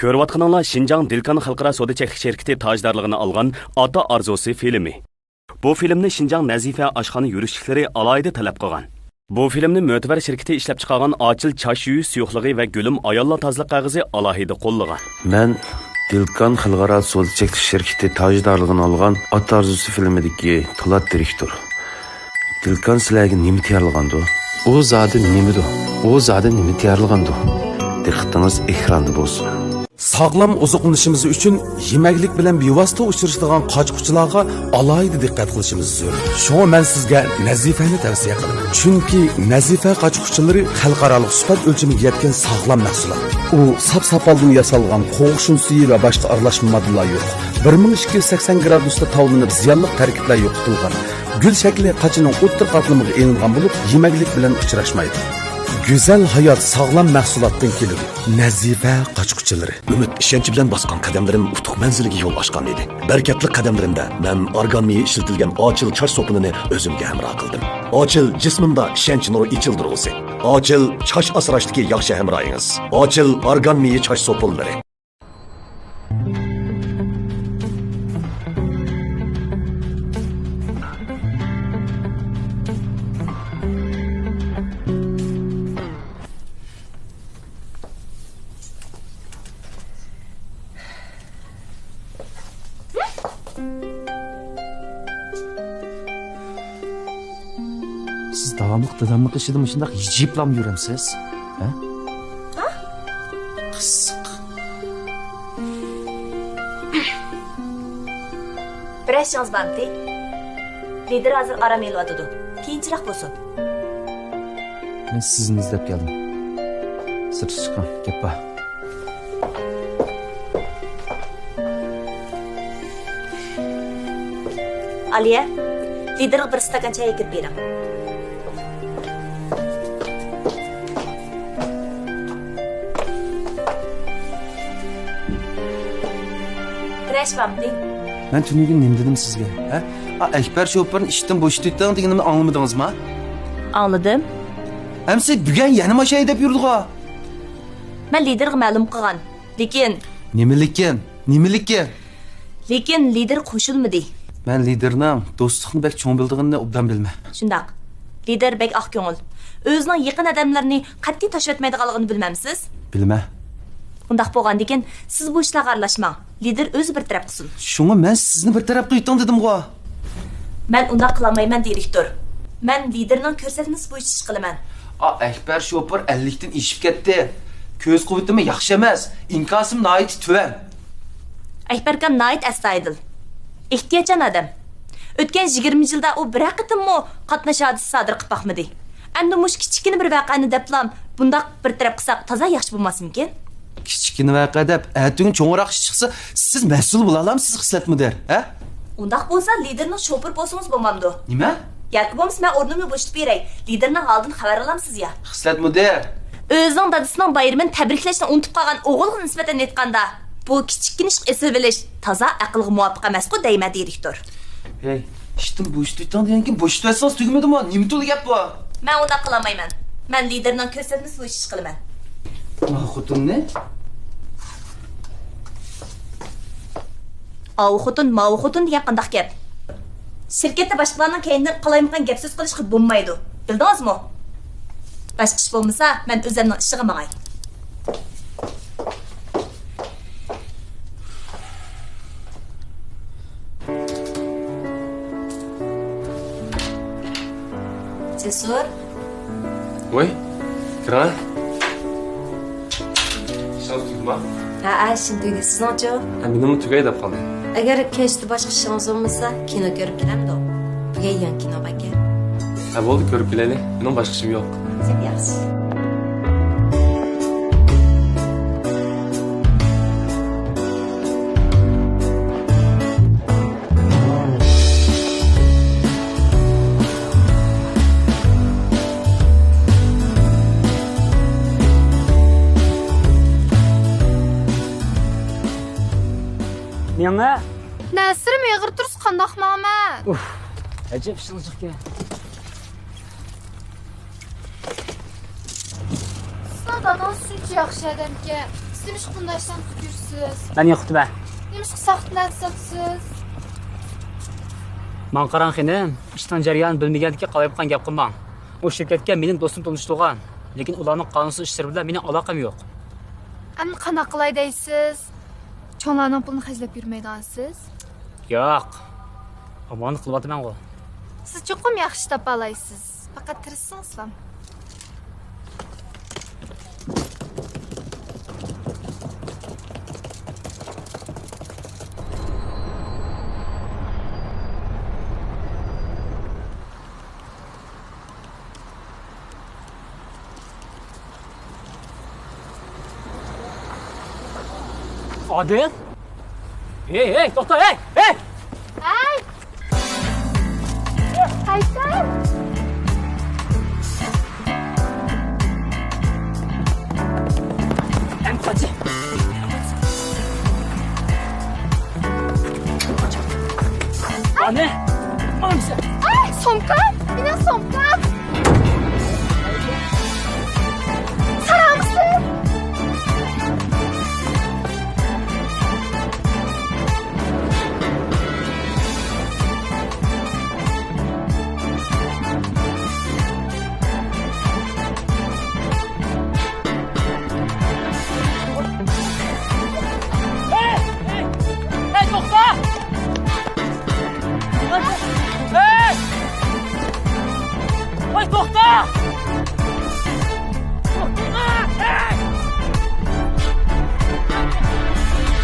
Ko'rayotganinglar Şinjan Dilkan Xalqaro savdo cheklik şirkati tajdorligini olgan Ota Arzusi filmi. Bu filmni Şinjan Nazifa oshxona yurishliklari alohida talab qilgan. Bu filmni Mo'tabar shirkati ishlab chiqargan Ochil Chash yuyi suyuqligi va Gulim ayollar tozaliq qog'ozi alohida qo'llagan. Men Dilkan Xalqaro savdo cheklik shirkati tajdorligini olgan Ota Arzusi filmidagi Talat direktor. Dilkan sizlarga nima tayyorlagandi? O zodi nimidi? O zodi nima tayyorlagandi? Diqqatingiz ekranda bo'lsin. Sağlam ozuqlanishimiz uchun yemeklik bilan bevosita uchrashadigan qochquchilarga alohida diqqat qilishimiz zarur. Shunga men sizga Nazifani tavsiya qilaman. Chunki Nazifa qochquchilari xalqaro sifat o'lchamiga yetgan sog'lom mahsulot. U sap-sapaldan yasalgan qo'g'shin suyi va boshqa aralashma moddalar yo'q. 1280 gradusda tavlanib ziyonli tarkiblar yo'qitilgan. Gül shakli qachining o'ttir qatlamiga elingan bo'lib, yemeklik bilan uchrashmaydi. Güzel hayat sağlam mahsulotdan keladi. Nazifa qochquchilari. Umid ishonchi bilan bosgan qadamlarim utuq manziliga yo'l ochgan edi. Barakatli qadamlarimda men organ miyi ishlatilgan Ochil chash so'pini o'zimga hamroh qildim. Ochil jismimda ishonch nuri ichildirulsa. Ochil chash asrashdagi yaxshi hamrohingiz. Ochil organ miyi chash so'pilari. Siz davamlıq işida shundoq yijiblam yuramsiz? Ha? Qisiq. Pressiyonuz bormi? Lider hozir aram elayotdi. Keyinchiroq bo'lsin. Men sizni izlab keldim. Sir chiqqan gap bor. Aliya, liderga bir stakan choy kirib bering. Crash bormi? Men tunugun nima dedim sizga? Ha? Akbar sho'parni ishdan bo'shatdim deganimni anglamadingizmi? Anladim. Hamsi bugun yana mashina haydab yurdi-ku. Men liderga ma'lum qilgan. Lekin Nimalikka? Lekin lider qo'shilmadi. Men liderning do'stlikni bek cho'ng bildig'ini obdan bilma. Shundaq. Lider bek oq ko'ngil. O'zining yaqin odamlarini qat'iy tashlab etmaydiganligini bilmamsiz? Bilma. Undaq bo'lgandan keyin siz bu ishlarga aralashmang. Lider o'zi bir taraf qilsin. Shunga men sizni bir tarafga yuting dedim-ku. Men undaq qilmayman, direktor. Men liderning ko'rsatmasi bo'yicha ish qilaman. Akbar sho'par 50 dan ishib ketdi. Ko'z quvvatim yaxshi emas. Inkosim noit tuvan. Akbar kam noit astoydil. Ehtiyojchan odam. O'tgan 20 yilda u bir qatimmi qatnash hodisa sodir qilib boqmadi. Endi mush kichkina bir voqeani deblam bundaq bir taraf qilsak toza yaxshi bo'lmasmikin? Kichkina voqea deb, atun cho'ngroq ish chiqsa, siz mas'ul bo'la olasiz xizmatmidar, ha? Undaq bo'lsa liderning sho'pir bo'lsangiz bo'lmamdi. Nima? Yoki bo'lmasa men o'rnimni bo'shatib beray. Liderning holidan xabar olamsiz ya. Xizmatmidar. O'zining dadasining bayramini tabriklashni unutib qolgan o'g'ilga nisbatan aytganda, bu kichkina ish esir bilish toza aqlga muvofiq emas-ku deyma direktor. Hey, ishdan bo'shatdim degankin bo'shatsangiz tugamadimi? Nima to'la gap bu? Men unda qilmayman. Men liderning ko'rsatmasi bo'yicha ish qilaman. Xotinni? Mavu xotun degan qandaq gap. Shirkatda boshqalarning keyindan qalaymigan gap so'z qilishga bo'lmaydi. Bildingizmi? Boshqa ish bo'lmasa, men o'zimning ishiga mangay. Cesur. Oui, grand. Şans tutma. Şimdi sizning-chi? Menimni tugay deb qoldi. Agar kechda boshqa ishingiz bo'lmasa, kino ko'rib kelamdi. Bugun yan kino bakar. Bo'ldi, ko'rib kelaylik. Mening boshqa ishim yo'q. Yaxshi. Menga Nasrim eg'ir tursiz qandoq mama? Ajab shiljiqga. Sodadan such yaxshi odamga. Siz demiş bundaştan tutuyorsunuz. Ben yoxdu ben. Demiş saxtdan satsız. Man qaran xenim, işten jaryan bilmegandikka qalayib qan gap qilmang. O şirketga mening do'stim tanishtirgan, lekin ularning qonunsiz ishlari bilan mening aloqam yo'q. Endi qana qilay deysiz? Cho'nglarning pulini xajlab yurmaydansiz? Yo'q. Omonlik qilyapman ku. Siz cho'qim yaxshi topa olaysiz. Faqat tirishsizlar. Adil? Hey, to'xta, hey! Ay! Haykal! Endi qochi. Ana! Mamsa. Ay! Somkam! Mening somkam! Saramsın! Hey, to'xta! Hey! Voy, to'xta! To'xta! Hey!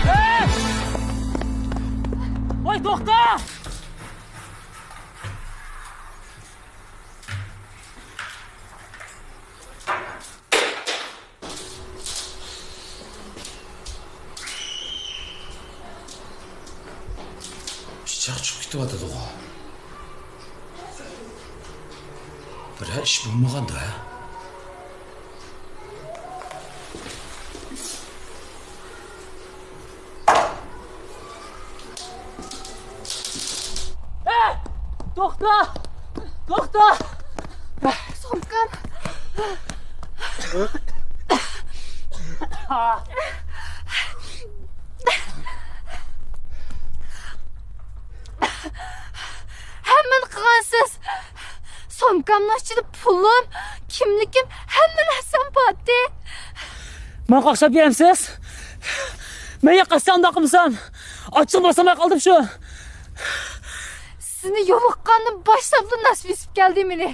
Hey! Voy, to'xta! Pichoq chiqib ketyapti ku. Bir ish bo'lmaganda. Hey! To'xta! To'xta! Somkam! Hemen qilgansiz. Somkamning ichida pulim, kimlikim, hamma narsam bor-da. Men qo'shib beramsiz? Men qasam daqimsan. Ochiq bosamay qoldim shu. Sizni yo'liqqandan boshlab nasib etib keldi meni.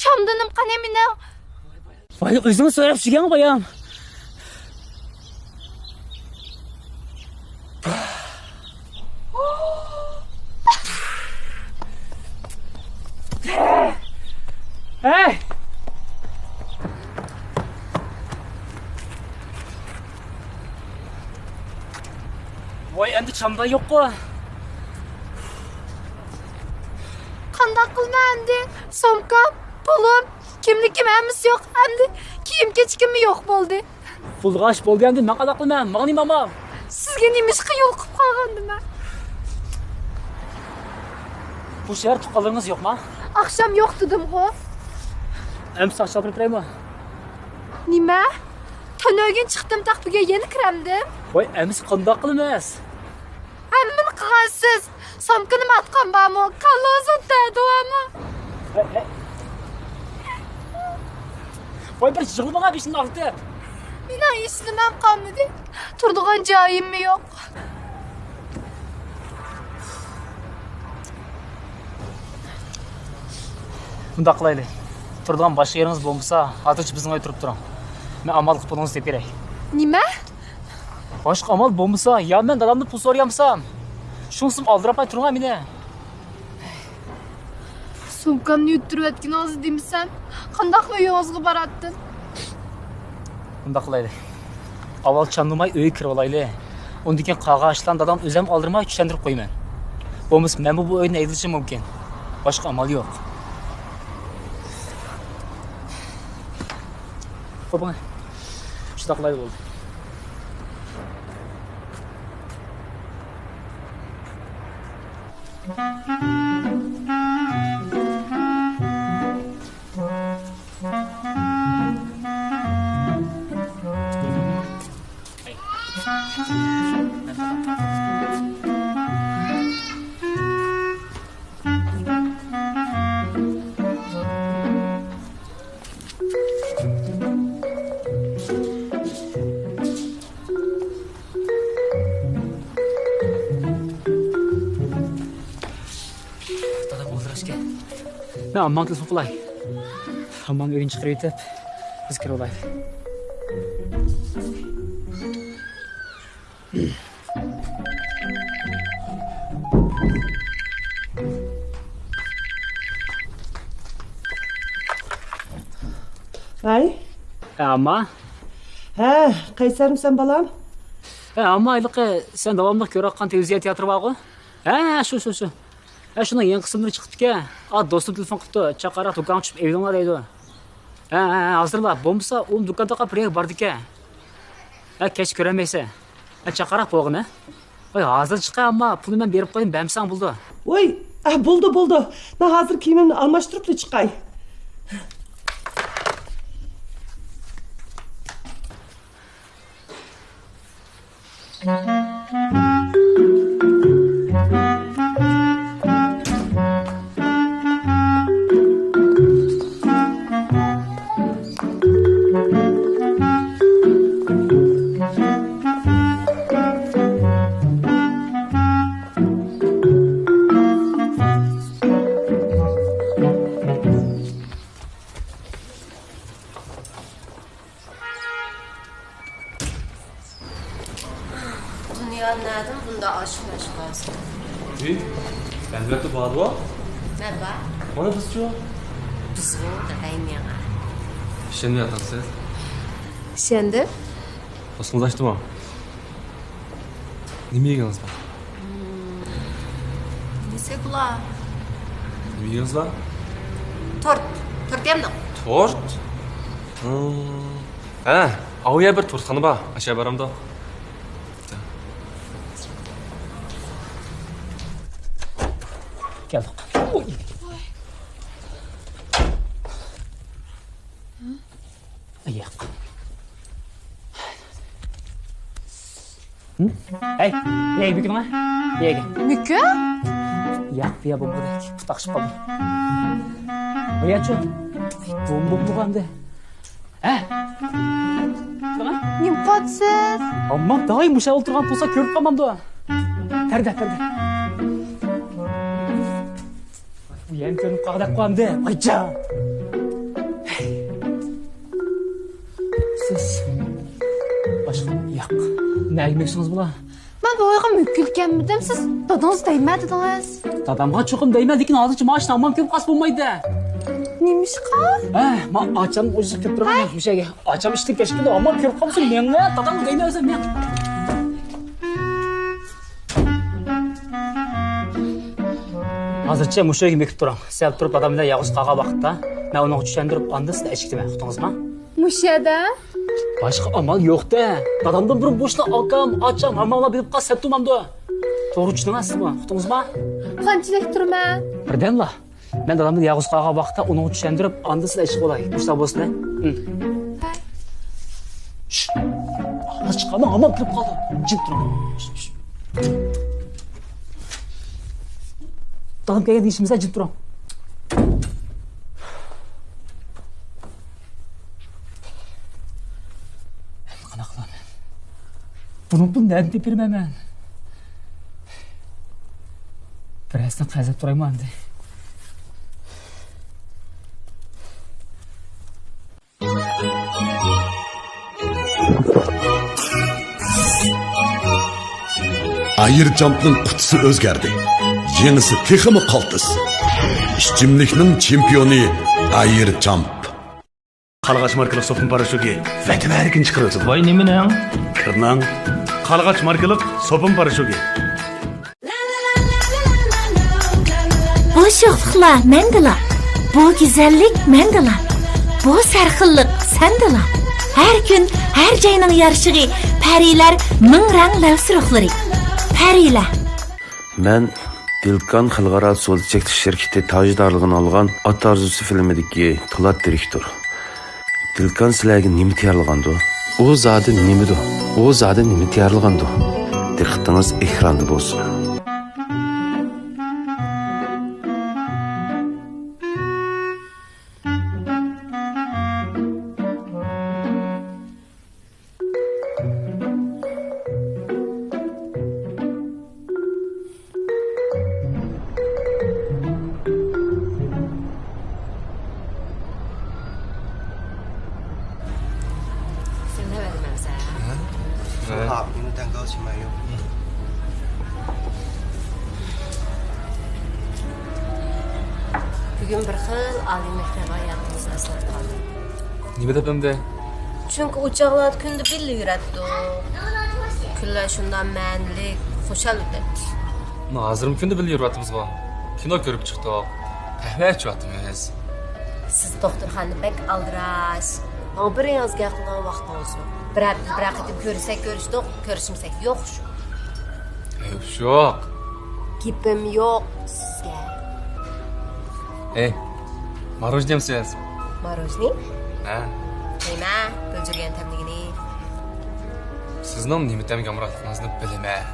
Chamdinim qani meni. Voy, o'zing so'rab chigan qo'yam. Hey! Voy, endi chamda yo'q-ku. Qanday qilma endi? Somkam, pulim, kimlikim hammasi yo'q. Endi kiyim-kechkimi yo'q bo'ldi. Pulg'ash bo'lganda men qanday qilman? Ma'ni mamam. Sizga nima ishqa yo'l qilib qolgandim. Bu shahar tuqqanlaringiz yo'qmi? Akşam yo'q dedim-ku. Endi sochib turaymi? Nima? Tunogin chiqdim taqbiga yana kiramdim. Voy, endi qanday qilamiz? Hammani qilgansiz. Somkani matqan bormi? Kallozim tadavami? Voy, bir yig'ilmagan beshini oldi. Mening ishlimam qolmadi. Turdigan joyimmi yo'q. Bunda qilaylik. Turdigan boshqa yeringiz bo'lmasa, hozircha bizning uy turib turing. Men amal qilib pulingizni deb beray. Nima? Boshqa amal bo'lmasa, yo men dadamni pul so'rayamsam, shunisi oldirib turing meni. Sumkamni yuttirib aytganingiz demisan, qandaqmi uyingizga boratdin? Bunda qilaylik. Avval chandumay uyga kirib olaylik. Undan keyin qog'oshdan dadam o'zim oldirmay tushuntirib qo'yman. Bo'lmasa men bu uyni egilishim mumkin. Boshqa amal yo'q. Qo'ping. Shunday qilaylik bo'ldi. ekan. Men ammam telefon qilay. Ammam uyini chiqarib yetib, biz kirib olaylik. Ay, Amma, ha, qaysarmisan balam? amma ayliqi sen davomli ko'rayotgan televiziya teatri borku? Ha, shu. Shuning yangi qismlari chiqibdi-ku. Do'stim telefon qilibdi, chaqara do'kon tushib evinglar deydi. Ha, hozirlar bo'lmasa, u do'konda qolib bordi-ku. Kech ko'ramaysan. Chaqara qo'yg'ini. Voy, hozir chiqa, amma pulni men berib qo'ydim, bamsan bo'ldi. Voy, bo'ldi. Men hozir kiyimimni almashtirib chiqay. Dünyanın bunda aşk olsun. Ben de var bu. Merhaba. Bana kızıyor. Biz bu da kaymaya. Şimdi yatan siz. Şimdi? Osmanlaştı mı? Ne mi yiyorsunuz bak? Nese kula? Ne mi yiyorsunuz lan? Tort. Tort yemdim. Tort? Ha, avuya bir tortxana bak. Aşağı baramda. Geldik. Ayak. Hey, neye bükün lan? Neye gel? Mükü? Yak diye bomba değil. Takışıp kaldım. Oraya çöp. Bomba bulgan de. He? Nimpatsız. Aman daha iyi muşa oturgan olsa körüp kalmam da. Perde. Bu yem körüp kaldak koyam de. Ayca. Siz başka yak. Ne yemeksiniz bula? Ben bu oyga mükülken midim siz? Dadınız değmediniz. Dadamga çokum değmedikin ağzı maaşını almam körüp kas bulmaydı. Neymiş ka? Ma açam ucuz köp durman bir şeyge. Açam işte keşke almam körüp kalsın. Men ne dadam değmezsem men. Hazırcha muşaga mekip turam. Sen turib adam bilan yağız qağa vaqtda men uni tushuntirib andasida eshikdimi, uqdingizmi? Muşada? Boshqa amal yo'q-da. Dadamdan bir boshla akam, acham, hammani bilib qolsa tumamda. To'g'ri tushunasizmi? Uqdingizmi? Qanchalik turma? Birdamla. Men dadamni yağız qağa vaqtda uni tushuntirib andasida eshik bo'lay. Mushta bo'lsin. Allah chiqama, aman kirib qoldi. Jim turam. Dadam kelgan ishimizda jim turam. Qanaqa qilaman? Buni bundan deb bermayman. Birasdan qazib turayman endi. Ayircampning qutisi o'zgardi. Yengisi texmi qaltis. İşçimlikning chempioni Ayircamp. Qalğaç markalı sopun paraşuki vətib erkin çıxırıcı. Vay neminəng? Kırnan. Qalğaç markalı sopun paraşuki. Bu şoxluqlar mendila. Bu güzellik mendila. Bu sarxillik sendila. Her gün her joyning yarışığı parilar ming rang lavsruqlari. Parilar. Men Dilkan Xalqaro soda chekish şirketi tajdorligini olgan Ota arzusi filmidagi Po'lat direktor. Dilkan sizlarga nima tayyorlagandi? U zodi nimidi? U zodi nima tayyorlagandi? Diqqatingiz ekranda bo'lsin. Bugün bir xil Ali mektep hayatımız aslan kaldı. Nima deb endi? Çünkü uçaklar kundu birli yürüttü. Kunlar şundan mənlik, xoşal ötedi. Hozir kunda birga yuryapmizmi? Kino ko'rib chiqdik. Qahva ichyapmiz. Siz doktorxonni bek aldiraş. Ama bir yazga qilgan vaqt olsun. Bir qatib ko'rsak ko'rishdik, ko'rishmasak yo'q shu. Yo'q. Gapim yo'q sizga. Maroj demsiz? Marojni? Ha. Nima? Bildirgan tamligini. Sizning nima tamga murodingizni bilaman.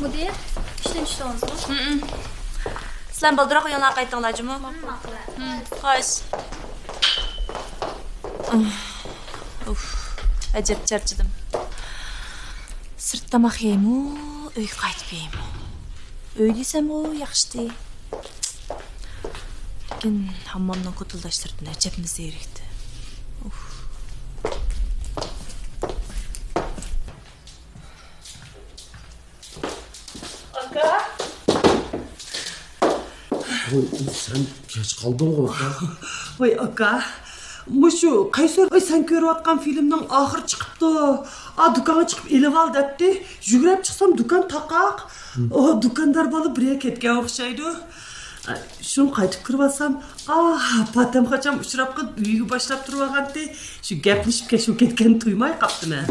Mudir, ishdan tushdingizmi? Sizlar baldiroq yana qaytdinglarmi? Xo'sh. Ajab charchadim. Sirtda maxyaymi, uyga qaytib yeymi? Uy desam u yaxshi. Lekin hammomdan qutulashtirdim, ajabimiz erikdi. Sen geç kaldın orada. Voy aka, mushu qaysar sen ko'rayotgan filmning oxiri chiqibdi. Do'konga chiqib elib ol debdi. Yugurib chiqsam do'kon taqoq. Do'kondor bola birga ketgan o'xshaydi. Shuni qaytib kirib olsam, patam qachon uchrab qolib uyga boshlab turib olgandi. Shu gaplashib kashib ketgan tuymay qopdimi?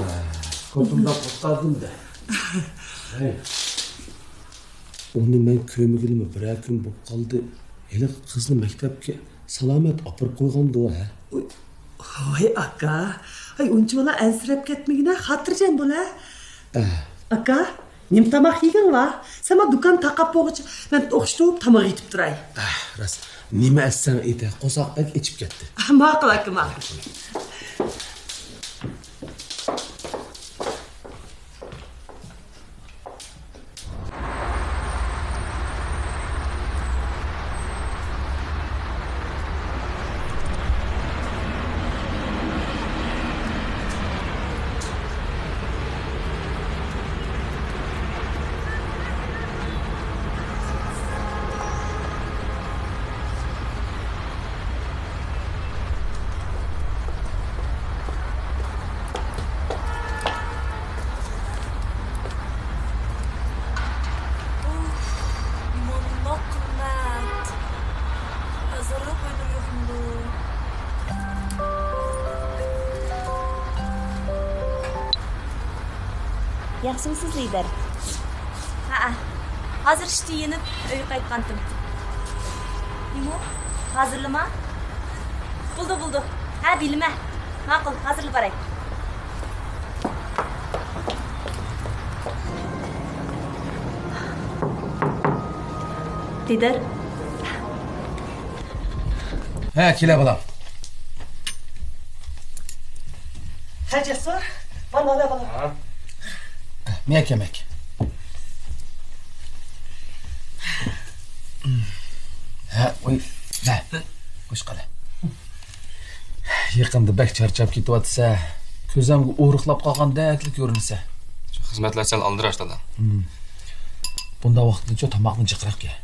Ko'pimda qotdim da. Onu men ko'migilmi bir kun bo'lib qoldi. Hele qizni maktabga salomat olib qo'ygandi u, ha. Voy aka, uncha bola ansirab ketmagina, xotirjam bo'la. Aka, nim tamoq yeganlar? Sen do'kon taqab bo'g'ichi, men o'xshitib tamoq yetib turay. Ras, nima etsan edi, qo'soqdek ichib ketdi. Ma'qul aka, ma'qul. Yaxshimisiz lider? Hozir ishga yenib uyga qaytgandim. Nima? Hozirlama? Bo'ldi. Ha, bilma. Ma'qul, hozirlab boray. Lider? Ha, kela bolam. Ha, Jasur, mana bolam. Mek yemek. Ha, oy, da. Qo'sh qala. Yaqinda bak charchab ketyapsa, ko'zimga o'riqlab qolgandek ko'rinsa. Xizmatlar sal aldirashdi. Bunda vaqtincha tomoqni jiqroq ye.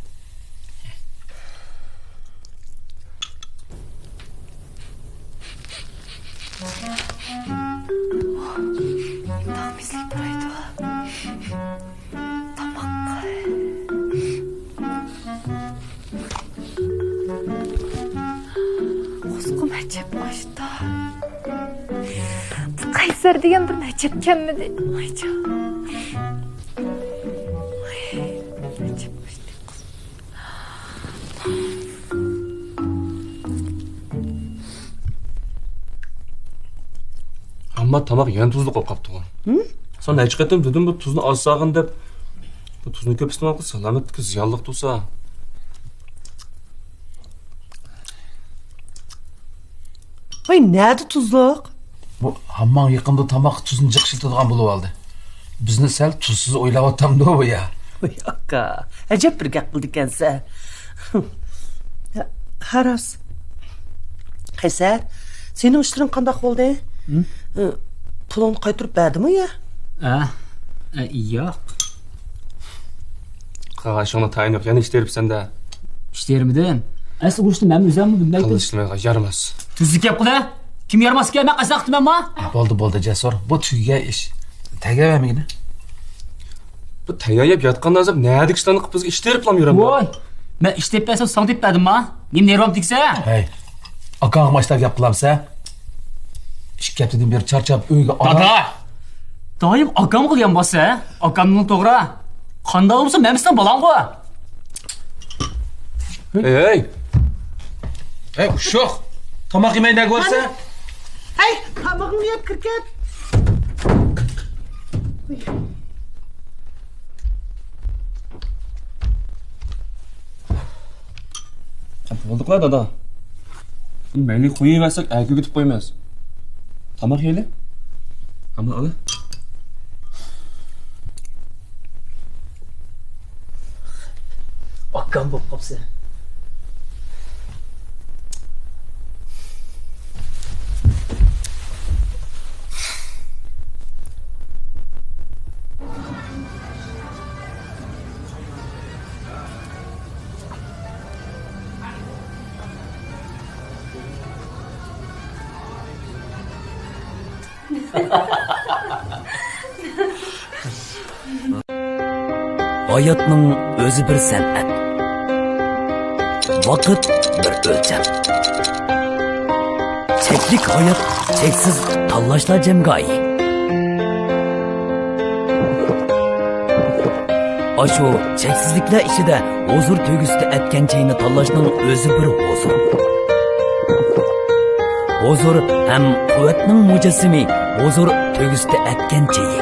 Qaysar degan bir najab kammidi. Aycha. Amma tamoq yana tuzli qolib qopti-ku. Sen necha qatim dedim bu tuzni ozsag'in deb. Bu tuzni ko'p iste'mol qilsa salomatga ziyonli tursa. Ay nerede tuzluq? Bu hamman yaqında tamoq tuzini jiqshiltirgan bo'lib oldi. Bizni sal tuzsiz o'ylayaptamdi bu ya. Voy aka, ajab bir gap qildi ekansan. Haras. Qaysar, sening ishlaring qanday bo'ldi? Pulni qaytarib berdimi ya? Yo'q. Qag'ashingni tayin yo'q, yana ishlayapsan-da. İşlerimden. Asıl uçtu ben üzerimi bunday Qilib ishlamay yaramaz. Tuzluk yap qila. Kim yaramaz ki? Ben qasaqtım ben ma? Bo'ldi, Jasur. Bu tugagan ish. Tagavermagin. Bu tayyorlab yotgandan so'ng nima ishlarni qilib bizga ishlayaplam yuraman. Voy. Ben ishlab bersam sang deb berdim ma? Nim nervam tiksa? Hey. Akang başlar gap qilamsa? Ish gapdan beri charchab uyga Dada. Doim akam qilgan bo'lsa, akamning to'g'ri. Qanday bo'lsa men bizdan bolam qo'y. Hey. Hey, uşaq. Tamoq yemay ne görsə? Ay, tamog'ingni yeb kirkat. Bo'ldiqlar dada. Mayli qo'ymasak, aka ketib qo'ymas. Tamoq yeyli. Hamma ala. Akam bo'lib qopsa. Hayatning o'zi bir san'at. Vaqt bir o'lcham. Cheklik hayot cheksiz tanlashlar jamgoyi. Ashu cheksizliklar ichida huzur tuyg'usida atgan chayni tanlashning o'zi bir huzur. Huzur ham quvvatning mujassimi, huzur tuyg'usida atgan chayi.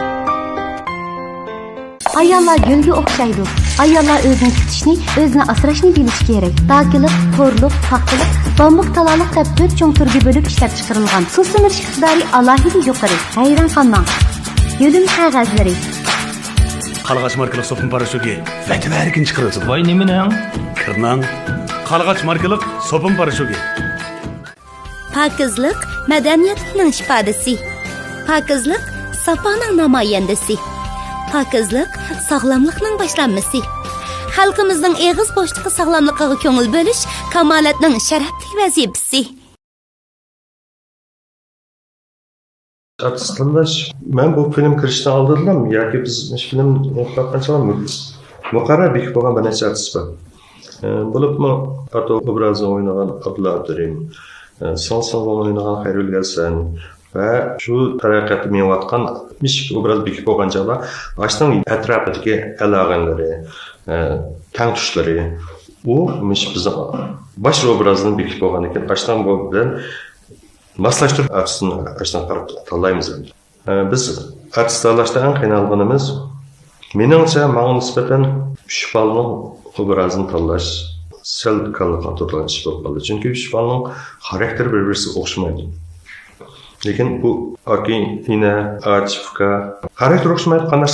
Ayollar gülge o'xshaydi. Ayollar o'zini tutishni, o'zini asrashni bilishi kerak. Dakilik, to'rliq, paxtalik, bambuk talaliq deb 4 cho'ng turga bo'lib ishlab chiqarilgan. Suv simirish iqtidori alohida yuqori. Hayron qolmang. Yo'lim qog'ozlari. Qalg'ach markalik sopun parashugi. Vaqti erkin chiqarasiz. Voy nimaning? Kirnang. Qalg'ach markalik sopun parashugi. Pokizlik madaniyatning ifodasi. Pokizlik safoning namoyandasi. Pokizlik sog'lomlikning boshlanmasi. Xalqimizning eg'iz bo'shliqi sog'lomligiga ko'ngil bo'lish kamolatning sharafli vazifasi. Artist tanlash, men bu film kirishdan oldinlam yoki biz film qanchalar muqarrar bekib bo'lgan bir necha artist bor. Bo'libmi Ato obrazni o'ynagan Abdulla Abdurim, Sonson o'ynagan Xayrul Hasan va shu taraqqiyotda menayotgan mishik obraz bekib bo'lgan joylar ashtan atrofidagi aloqalari, tang tushlari u mish bizning bosh obrazni bekib bo'lgan ekan ashtan bu bilan maslashtirib artistni ashtan qarab tanlaymiz. Biz artist tanlashda eng qiynalganimiz meningcha ma'lum nisbatan Shifalning obrazini tanlash sel qanday turgan ish bo'lib qoldi. Chunki Shifalning xarakteri bir-biriga o'xshamaydi. Lekin bu Akin, Tina, Atifka xarakter o'xshamaydi qanday